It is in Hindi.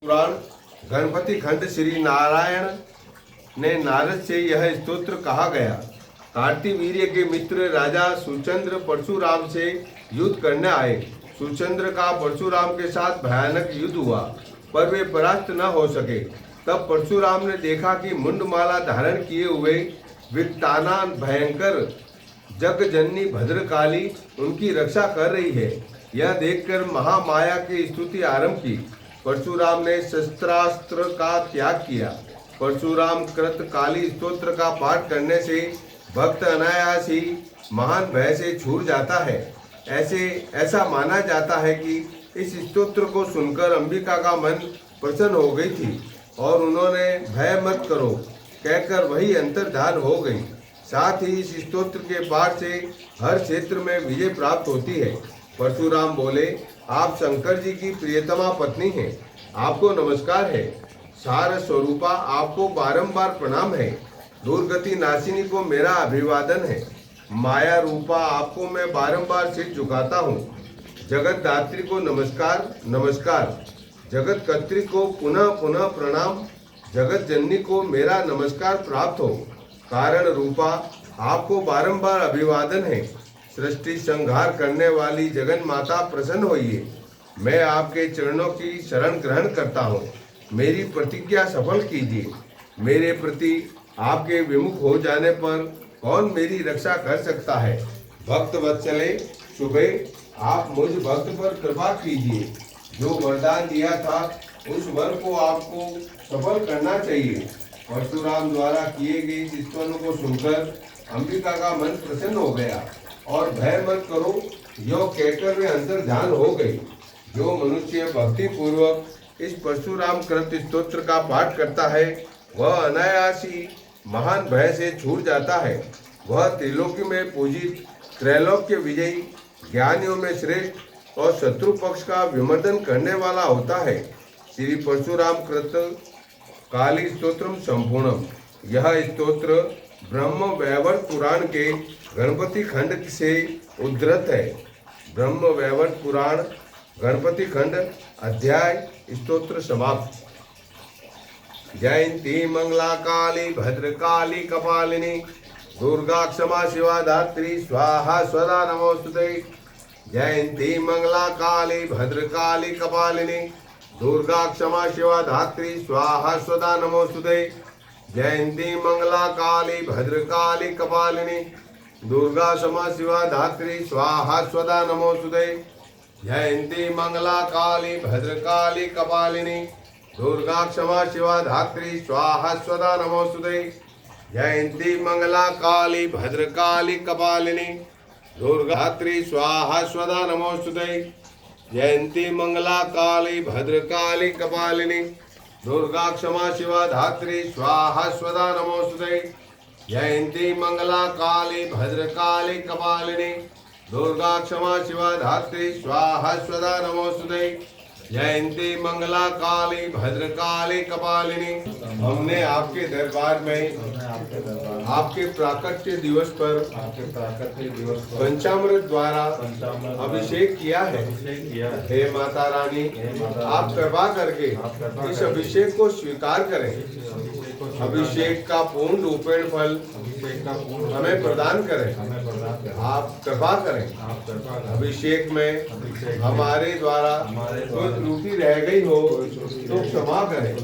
पुराण गणपति खंड श्री नारायण ने नारद से यह स्तोत्र कहा गया। कार्तिवीर्य के मित्र राजा सुचंद्र परशुराम से युद्ध करने आए। सुचंद्र का परशुराम के साथ भयानक युद्ध हुआ, पर वे परास्त न हो सके। तब परशुराम ने देखा कि मुंडमाला धारण किए हुए विकटाना भयंकर जगजननी भद्रकाली उनकी रक्षा कर रही है। यह देखकर महामाया की स्तुति आरंभ की। परशुराम ने शस्त्रास्त्र का त्याग किया। परशुराम कृत काली स्तोत्र का पाठ करने से भक्त अनायास ही महान भय से छूट जाता है। ऐसा माना जाता है कि इस स्तोत्र को सुनकर अंबिका का मन प्रसन्न हो गई थी और उन्होंने भय मत करो कहकर वही अंतर्धान हो गई। साथ ही इस स्तोत्र के पाठ से हर क्षेत्र में विजय प्राप्त होती है। परशुराम बोले, आप शंकर जी की प्रियतमा पत्नी हैं, आपको नमस्कार है। सार स्वरूपा आपको बारंबार प्रणाम है। दुर्गति नाशिनी को मेरा अभिवादन है। माया रूपा आपको मैं बारंबार सिर झुकाता हूँ। जगत दात्री को नमस्कार नमस्कार। जगत कर्त्री को पुनः पुनः प्रणाम। जगत जननी को मेरा नमस्कार प्राप्त हो। कारण रूपा आपको बारंबार अभिवादन है। सृष्टि संहार करने वाली जगन माता प्रसन्न होइए। मैं आपके चरणों की शरण ग्रहण करता हूँ। मेरी प्रतिज्ञा सफल कीजिए। मेरे प्रति आपके विमुख हो जाने पर कौन मेरी रक्षा कर सकता है। भक्त वत्सले सुबह आप मुझ भक्त पर कृपा कीजिए। जो वरदान दिया था उस वर को आपको सफल करना चाहिए। परशुराम द्वारा किए गए इस स्तवन को सुनकर अंबिका का मन प्रसन्न हो गया और भय मत करो यो कहकर वे अंतर्ध्यान हो गई। जो मनुष्य भक्ति पूर्वक इस परशुराम कृत स्तोत्र का पाठ करता है वह अनायासी महान भय से छूट जाता है। वह त्रिलोकी में पूजित त्रैलोक्य विजयी ज्ञानियों में श्रेष्ठ और शत्रु पक्ष का विमर्दन करने वाला होता है। श्री परशुराम कृत काली स्तोत्रम संपूर्णम। यह स्तोत्र ब्रह्म वैवर्त पुराण के गणपति खंड से उद्धृत है। ब्रह्म वैवर्त पुराण गणपति खंड अध्याय स्तोत्र समाप्त। जयंती मंगला काली भद्रकाली कपालिनी दुर्गा क्षमा शिवा धात्री स्वाहा स्वदा नमोस्तुते। जयंती मंगला काली भद्रकाली कपालिनी दुर्गा क्षमा शिवा धात्री स्वाहा स्वदा नमोस्तुते। जयंती मंगला काली भद्रकाली कपालिनी दुर्गा क्षमा शिवा धात्री स्वाहा स्वदा नमोस्तुते। जयंती मंगला काली भद्रकाली कपालिनी दुर्गा क्षमा शिवा धात्री स्वाहा स्वदा नमोस्तुते। जयंती मंगला काली भद्रकाली कपालिनी दुर्गा धात्री स्वाहा स्वदा नमोस्तुते। जयंती मंगला काली भद्रकाली कपालिनी दुर्गा क्षमा शिवा धात्री स्वाहा स्वदा नमोस्तुते। जयंती मंगला काली भद्रकाली कपालिनी दुर्गा क्षमा शिवा धात्री स्वाहा स्वदा नमोस्तुते। जयंती मंगला काली भद्रकाली कपालिनी। हमने आपके दरबार में आपके प्राकट्य दिवस पर पंचामृत द्वारा अभिषेक किया है। हे माता रानी, आप कृपा करके इस अभिषेक को स्वीकार करें। अभिषेक का पूर्ण रूपेण फल हमें प्रदान करें। आप कृपा करें। अभिषेक में हमारे द्वारा कोई त्रुटि रह गई हो तो क्षमा करें।